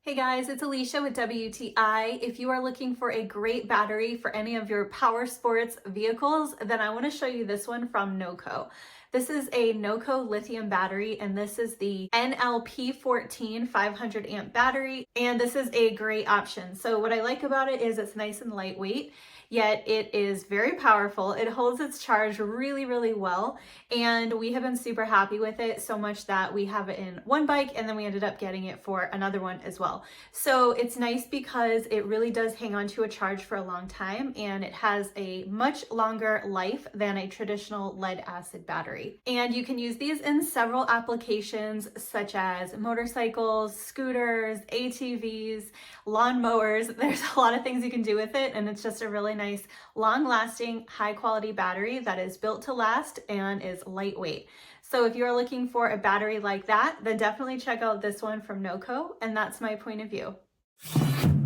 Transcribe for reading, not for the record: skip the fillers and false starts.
Hey guys, it's Alicia with WTI. If you are looking for a great battery for any of your power sports vehicles, then I want to show you this one from NOCO. This is a NOCO Lithium battery, and this is the NLP14 500 amp battery, and this is a great option. So what I like about it is it's nice and lightweight, yet it is very powerful. It holds its charge really, really well, and we have been super happy with it, so much that we have it in one bike, and then we ended up getting it for another one as well. So it's nice because it really does hang on to a charge for a long time, and it has a much longer life than a traditional lead acid battery. And you can use these in several applications such as motorcycles, scooters, ATVs, lawnmowers. There's a lot of things you can do with it, and it's just a really nice, long-lasting, high-quality battery that is built to last and is lightweight. So if you're looking for a battery like that, then definitely check out this one from NOCO, and that's my point of view.